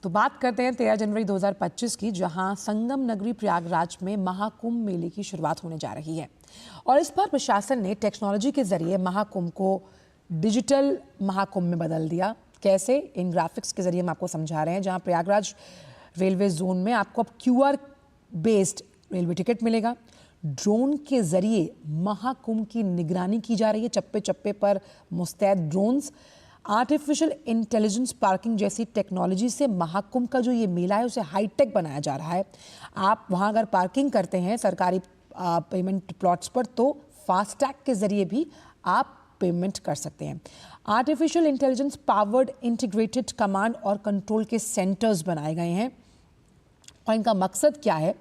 तो बात करते हैं 13 जनवरी 2025 की, जहां संगम नगरी प्रयागराज में महाकुंभ मेले की शुरुआत होने जा रही है। और इस बार प्रशासन ने टेक्नोलॉजी के जरिए महाकुंभ को डिजिटल महाकुंभ में बदल दिया। कैसे, इन ग्राफिक्स के जरिए हम आपको समझा रहे हैं। जहां प्रयागराज रेलवे जोन में आपको अब QR बेस्ड रेलवे टिकट मिलेगा। ड्रोन के जरिए महाकुंभ की निगरानी की जा रही है। चप्पे चप्पे पर मुस्तैद ड्रोन्स, आर्टिफिशियल इंटेलिजेंस पार्किंग जैसी टेक्नोलॉजी से महाकुंभ का जो ये मेला है उसे हाईटेक बनाया जा रहा है। आप वहाँ अगर पार्किंग करते हैं सरकारी पेमेंट प्लॉट्स पर, तो फास्टैग के जरिए भी आप पेमेंट कर सकते हैं। Artificial intelligence powered integrated command और कंट्रोल के सेंटर्स बनाए गए हैं। और इनका मकसद क्या है?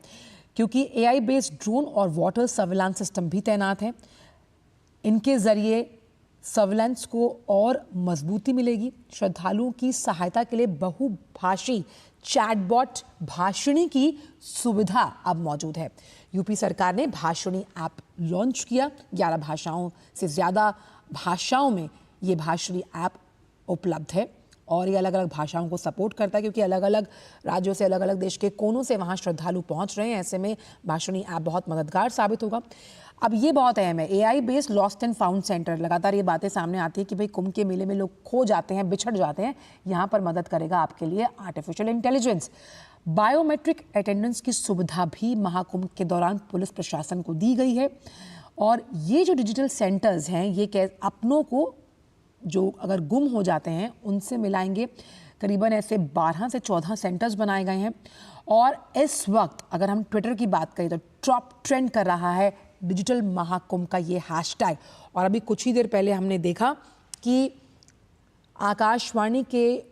क्योंकि AI बेस्ड ड्रोन और वाटर सर्विलांस सिस्टम भी तैनात हैं। इनके जरिए सर्विलांस को और मजबूती मिलेगी। श्रद्धालुओं की सहायता के लिए बहुभाषी चैटबॉट भाषिणी की सुविधा अब मौजूद है। यूपी सरकार ने भाषिणी ऐप लॉन्च किया। 11 भाषाओं से ज़्यादा भाषाओं में ये भाषिणी ऐप उपलब्ध है और ये अलग अलग भाषाओं को सपोर्ट करता है, क्योंकि अलग अलग राज्यों से, अलग अलग देश के कोनों से वहाँ श्रद्धालु पहुँच रहे हैं। ऐसे में भाषिणी ऐप बहुत मददगार साबित होगा। अब ये बहुत अहम है, AI based lost and found centre. लगातार ये बातें सामने आती है कि भाई कुंभ के मेले में लोग खो जाते हैं, बिछड़ जाते हैं। यहाँ पर मदद करेगा आपके लिए आर्टिफिशियल इंटेलिजेंस। बायोमेट्रिक अटेंडेंस की सुविधा भी महाकुंभ के दौरान पुलिस प्रशासन को दी गई है। और ये जो डिजिटल सेंटर्स हैं, ये अपनों को जो अगर गुम हो जाते हैं उनसे मिलाएंगे। करीबन ऐसे 12 से 14 सेंटर्स बनाए गए हैं। और इस वक्त अगर हम ट्विटर की बात करें तो टॉप ट्रेंड कर रहा है डिजिटल महाकुंभ का ये हैशटैग। और अभी कुछ ही देर पहले हमने देखा कि आकाशवाणी के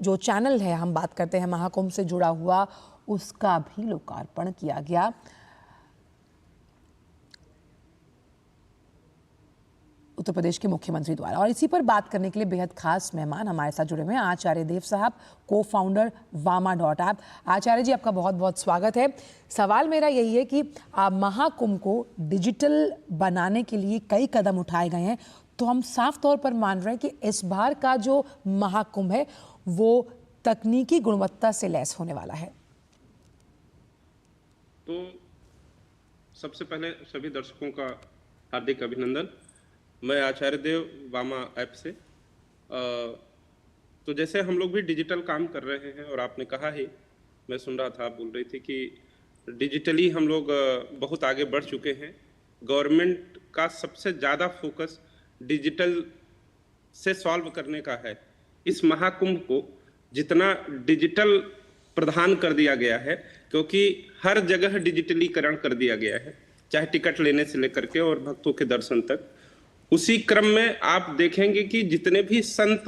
जो चैनल है, हम बात करते हैं महाकुंभ से जुड़ा हुआ, उसका भी लोकार्पण किया गया। उत्तर प्रदेश के मुख्यमंत्री द्वारा। और इसी पर बात करने के लिए बेहद खास मेहमान हमारे साथ जुड़े हुए हैं आचार्य देव साहब, को फाउंडर वामा.ऐप। आचार्य जी, आपका बहुत बहुत स्वागत है। सवाल मेरा यही है कि महाकुंभ को डिजिटल बनाने के लिए कई कदम उठाए गए हैं, तो हम साफ तौर पर मान रहे हैं कि इस बार का जो महाकुंभ है वो तकनीकी गुणवत्ता से लैस होने वाला है। तो सबसे पहले सभी दर्शकों का हार्दिक अभिनंदन। मैं आचार्य देव वामा.ऐप से। तो जैसे हम लोग भी डिजिटल काम कर रहे हैं, और आपने कहा ही, मैं सुन रहा था, आप बोल रही थी कि डिजिटली हम लोग बहुत आगे बढ़ चुके हैं। गवर्नमेंट का सबसे ज़्यादा फोकस डिजिटल से सॉल्व करने का है। इस महाकुंभ को जितना डिजिटल प्रदान कर दिया गया है, क्योंकि हर जगह डिजिटलीकरण कर दिया गया है, चाहे टिकट लेने से लेकर के और भक्तों के दर्शन तक। उसी क्रम में आप देखेंगे कि जितने भी संत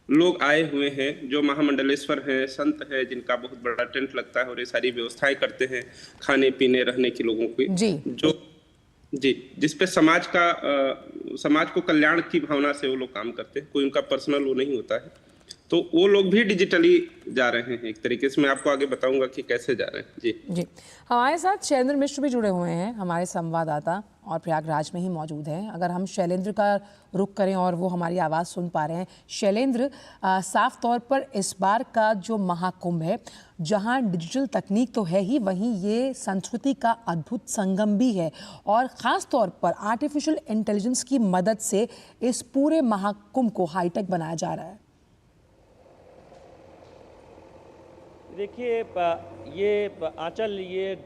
लोग आए हुए हैं, जो महामंडलेश्वर हैं, संत हैं, जिनका बहुत बड़ा टेंट लगता है और ये सारी व्यवस्थाएं करते हैं खाने पीने रहने की लोगों की, जिस पे समाज को कल्याण की भावना से वो लोग काम करते हैं। कोई उनका पर्सनल वो नहीं होता है, तो वो लोग भी डिजिटली जा रहे हैं एक तरीके से। मैं आपको आगे बताऊंगा कि कैसे जा रहे हैं। जी, हमारे साथ शैलेंद्र मिश्र भी जुड़े हुए हैं, हमारे संवाददाता, और प्रयागराज में ही मौजूद हैं। अगर हम शैलेंद्र का रुख करें और वो हमारी आवाज़ सुन पा रहे हैं। शैलेंद्र, साफ तौर पर इस बार का जो महाकुंभ है, जहां डिजिटल तकनीक तो है ही, वहीं ये संस्कृति का अद्भुत संगम भी है। और ख़ास तौर पर आर्टिफिशियल इंटेलिजेंस की मदद से इस पूरे महाकुंभ को हाईटेक बनाया जा रहा है। देखिए, ये आंचल, ये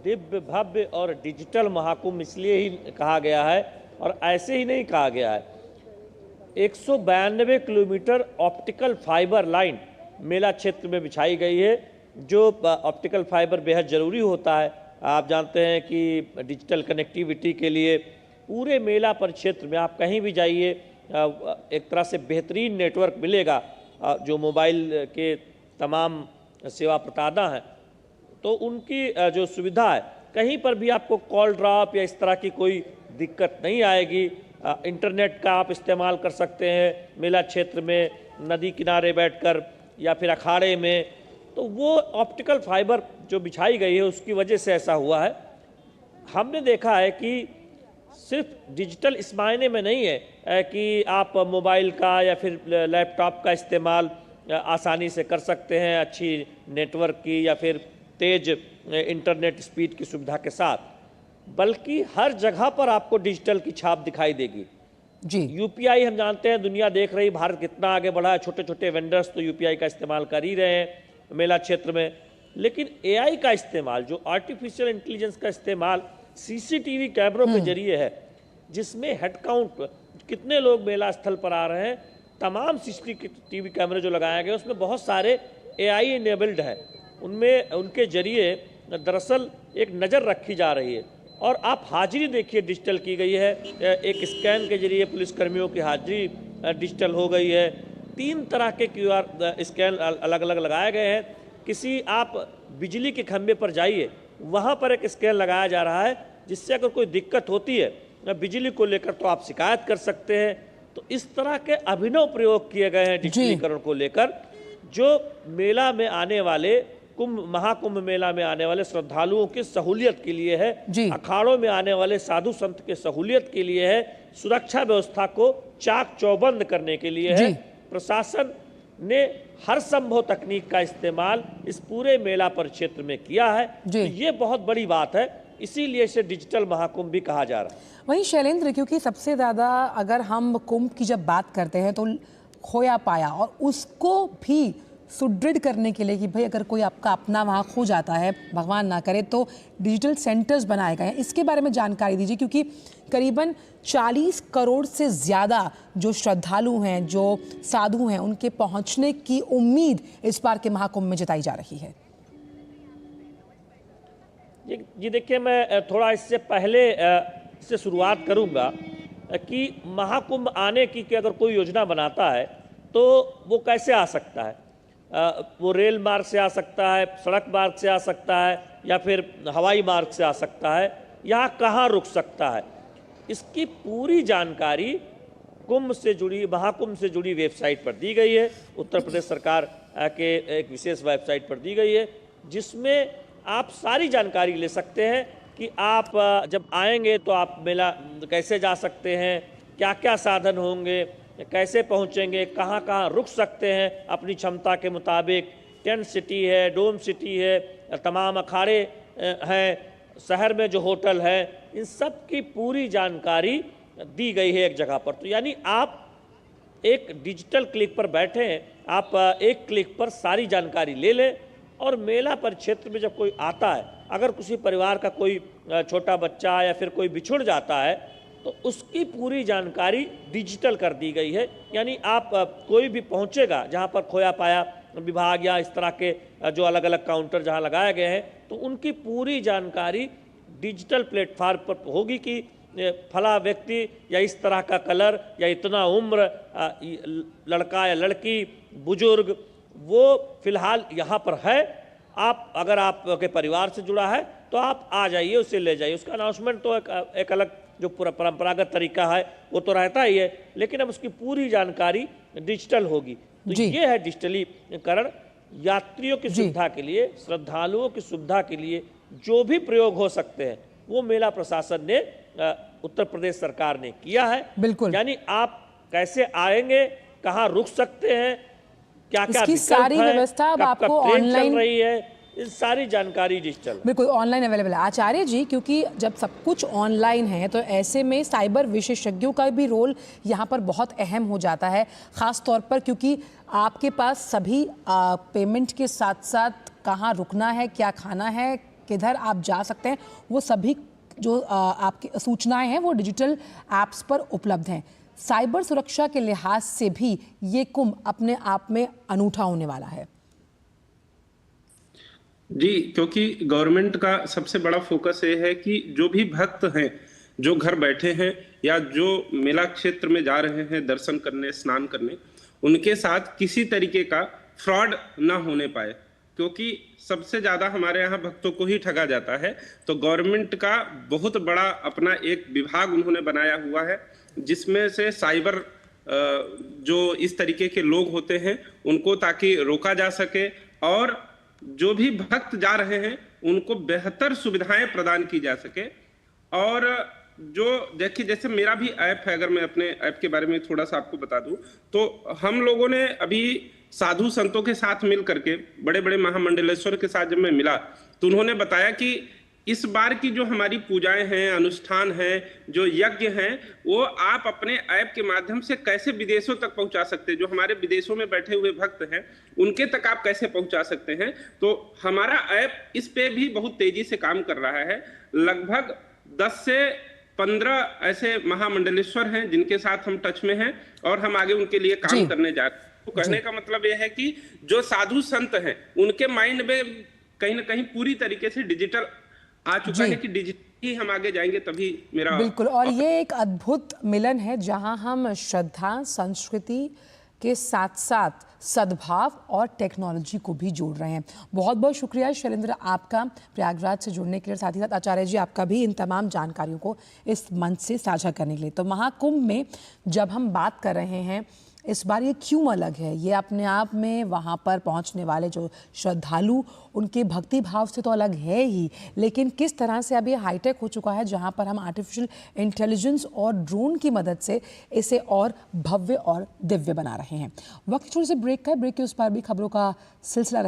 दिव्य भव्य और डिजिटल महाकुंभ इसलिए ही कहा गया है, और ऐसे ही नहीं कहा गया है। 192 किलोमीटर ऑप्टिकल फाइबर लाइन मेला क्षेत्र में बिछाई गई है, जो ऑप्टिकल फाइबर बेहद ज़रूरी होता है। आप जानते हैं कि डिजिटल कनेक्टिविटी के लिए पूरे मेला परिक्षेत्र में आप कहीं भी जाइए, एक तरह से बेहतरीन नेटवर्क मिलेगा। जो मोबाइल के तमाम सेवा प्रदाता हैं, तो उनकी जो सुविधा है, कहीं पर भी आपको कॉल ड्रॉप या इस तरह की कोई दिक्कत नहीं आएगी। इंटरनेट का आप इस्तेमाल कर सकते हैं मेला क्षेत्र में, नदी किनारे बैठकर या फिर अखाड़े में। तो वो ऑप्टिकल फाइबर जो बिछाई गई है, उसकी वजह से ऐसा हुआ है। हमने देखा है कि सिर्फ डिजिटल इस मायने में नहीं है कि आप मोबाइल का या फिर लैपटॉप का इस्तेमाल आसानी से कर सकते हैं, अच्छी नेटवर्क की या फिर तेज इंटरनेट स्पीड की सुविधा के साथ, बल्कि हर जगह पर आपको डिजिटल की छाप दिखाई देगी। जी। यूपीआई हम जानते हैं, दुनिया देख रही, भारत कितना आगे बढ़ा है, छोटे छोटे वेंडर्स तो यूपीआई का इस्तेमाल कर ही रहे हैं मेला क्षेत्र में, लेकिन एआई का इस्तेमाल, जो आर्टिफिशियल इंटेलिजेंस का इस्तेमाल सीसीटीवी कैमरों के जरिए है, जिसमें हेड काउंट कितने लोग मेला स्थल पर आ रहे हैं, तमाम सीसीटीवी कैमरे जो लगाए गए उसमें बहुत सारे एआई इनेबल्ड है, उनमें उनके जरिए दरअसल एक नज़र रखी जा रही है। और आप हाजिरी देखिए डिजिटल की गई है, एक स्कैन के जरिए पुलिसकर्मियों की हाजिरी डिजिटल हो गई है, 3 तरह के क्यूआर स्कैन अलग अलग लगाए गए हैं। किसी आप बिजली के खंभे पर जाइए, वहाँ पर एक स्कैन लगाया जा रहा है, जिससे अगर कोई दिक्कत होती है बिजली को लेकर तो आप शिकायत कर सकते हैं। तो इस तरह के अभिनव प्रयोग किए गए हैं डिजिटलीकरण को लेकर, जो मेला में आने वाले महाकुंभ मेला में आने वाले श्रद्धालुओं की सहूलियत के लिए है, अखाड़ों में आने वाले साधु संत के सहूलियत के लिए है, सुरक्षा व्यवस्था को चाक चौबंद करने के लिए है। प्रशासन ने हर संभव तकनीक का इस्तेमाल इस पूरे मेला परिक्षेत्र में किया है, तो ये बहुत बड़ी बात है, इसीलिए इसे डिजिटल महाकुंभ भी कहा जा रहा है। वहीं शैलेंद्र, क्योंकि सबसे ज़्यादा अगर हम कुंभ की जब बात करते हैं तो खोया पाया, और उसको भी सुदृढ़ करने के लिए कि भाई अगर कोई आपका अपना वहाँ खो जाता है, भगवान ना करे, तो डिजिटल सेंटर्स बनाए गए हैं। इसके बारे में जानकारी दीजिए, क्योंकि करीबन 40 करोड़ से ज़्यादा जो श्रद्धालु हैं, जो साधु हैं, उनके पहुँचने की उम्मीद इस बार के महाकुंभ में जताई जा रही है। जी देखिए, मैं थोड़ा इससे पहले से शुरुआत करूंगा कि महाकुंभ आने की अगर कोई योजना बनाता है तो वो कैसे आ सकता है। वो रेल मार्ग से आ सकता है, सड़क मार्ग से आ सकता है, या फिर हवाई मार्ग से आ सकता है, यहाँ कहाँ रुक सकता है, इसकी पूरी जानकारी कुंभ से जुड़ी, महाकुंभ से जुड़ी वेबसाइट पर दी गई है। उत्तर प्रदेश सरकार के एक विशेष वेबसाइट पर दी गई है, जिसमें आप सारी जानकारी ले सकते हैं कि आप जब आएंगे तो आप मेला कैसे जा सकते हैं, क्या क्या साधन होंगे, कैसे पहुंचेंगे, कहाँ कहाँ रुक सकते हैं अपनी क्षमता के मुताबिक। टेंट सिटी है, डोम सिटी है, तमाम अखाड़े हैं, शहर में जो होटल है, इन सब की पूरी जानकारी दी गई है एक जगह पर। तो यानी आप एक डिजिटल क्लिक पर बैठे हैं, आप एक क्लिक पर सारी जानकारी ले लें, और मेला परिक्षेत्र में जब कोई आता है, अगर किसी परिवार का कोई छोटा बच्चा या फिर कोई बिछुड़ जाता है, तो उसकी पूरी जानकारी डिजिटल कर दी गई है। यानी आप कोई भी पहुंचेगा जहां पर खोया पाया विभाग या इस तरह के जो अलग अलग काउंटर जहां लगाए गए हैं, तो उनकी पूरी जानकारी डिजिटल प्लेटफॉर्म पर होगी कि फला व्यक्ति या इस तरह का कलर या इतना उम्र, लड़का या लड़की, बुजुर्ग, वो फिलहाल यहाँ पर है। आप अगर आपके परिवार से जुड़ा है तो आप आ जाइए, उसे ले जाइए। उसका अनाउंसमेंट तो एक अलग जो परंपरागत तरीका है वो तो रहता ही है, लेकिन अब उसकी पूरी जानकारी डिजिटल होगी। तो ये है डिजिटलीकरण। यात्रियों की सुविधा के लिए, श्रद्धालुओं की सुविधा के लिए जो भी प्रयोग हो सकते हैं, वो मेला प्रशासन ने, उत्तर प्रदेश सरकार ने किया है। बिल्कुल। यानी आप कैसे आएंगे, कहाँ रुक सकते हैं, क्या क्या इसकी सारी व्यवस्था अब आपको ऑनलाइन चल रही है, इस सारी जानकारी डिजिटल बिल्कुल ऑनलाइन अवेलेबल है। आचार्य जी, क्योंकि जब सब कुछ ऑनलाइन है तो ऐसे में साइबर विशेषज्ञों का भी रोल यहाँ पर बहुत अहम हो जाता है, ख़ास तौर पर क्योंकि आपके पास सभी पेमेंट के साथ साथ कहाँ रुकना है, क्या खाना है, किधर आप जा सकते हैं, वो सभी जो आपकी सूचनाएं हैं वो डिजिटल ऐप्स पर उपलब्ध हैं। साइबर सुरक्षा के लिहाज से भी ये कुंभ अपने आप में अनूठा होने वाला है। जी, क्योंकि गवर्नमेंट का सबसे बड़ा फोकस ये है कि जो भी भक्त हैं, जो घर बैठे हैं या जो मेला क्षेत्र में जा रहे हैं दर्शन करने, स्नान करने, उनके साथ किसी तरीके का फ्रॉड ना होने पाए, क्योंकि सबसे ज़्यादा हमारे यहाँ भक्तों को ही ठगा जाता है। तो गवर्नमेंट का बहुत बड़ा अपना एक विभाग उन्होंने बनाया हुआ है, जिसमें से साइबर जो इस तरीके के लोग होते हैं उनको ताकि रोका जा सके, और जो भी भक्त जा रहे हैं उनको बेहतर सुविधाएं प्रदान की जा सके। और जो देखिए, जैसे मेरा भी ऐप है, अगर मैं अपने ऐप के बारे में थोड़ा सा आपको बता दूं, तो हम लोगों ने अभी साधु संतों के साथ मिल करके, बड़े बड़े महामंडलेश्वर के साथ जब मैं मिला तो उन्होंने बताया कि इस बार की जो हमारी पूजाएं हैं, अनुष्ठान हैं, जो यज्ञ हैं, वो आप अपने ऐप के माध्यम से कैसे विदेशों तक पहुंचा सकते हैं। जो हमारे विदेशों में बैठे हुए भक्त हैं उनके तक आप कैसे पहुंचा सकते हैं। तो हमारा ऐप इस पे भी बहुत तेजी से काम कर रहा है। लगभग 10 से 15 ऐसे महामंडलेश्वर हैं जिनके साथ हम टच में हैं और हम आगे उनके लिए काम करने जा रहे हैं। तो कहने का मतलब यह है कि जो साधु संत हैं उनके माइंड में कहीं ना कहीं पूरी तरीके से डिजिटल आ चुका है कि डिजिटल ही हम आगे जाएंगे तभी मेरा बिल्कुल। और ये एक अद्भुत मिलन है जहां हम श्रद्धा, संस्कृति के साथ साथ सद्भाव और टेक्नोलॉजी को भी जोड़ रहे हैं। बहुत बहुत शुक्रिया शैलेंद्र आपका प्रयागराज से जुड़ने के लिए, साथ ही साथ आचार्य जी आपका भी इन तमाम जानकारियों को इस मंच से साझा करने के लिए। तो महाकुंभ में जब हम बात कर रहे हैं इस बार ये क्यों अलग है, ये अपने आप में वहाँ पर पहुँचने वाले जो श्रद्धालु उनके भक्ति भाव से तो अलग है ही, लेकिन किस तरह से अब ये हाईटेक हो चुका है जहाँ पर हम आर्टिफिशियल इंटेलिजेंस और ड्रोन की मदद से इसे और भव्य और दिव्य बना रहे हैं। वक्त थोड़ी सी ब्रेक का है, ब्रेक के उस पार भी खबरों का सिलसिला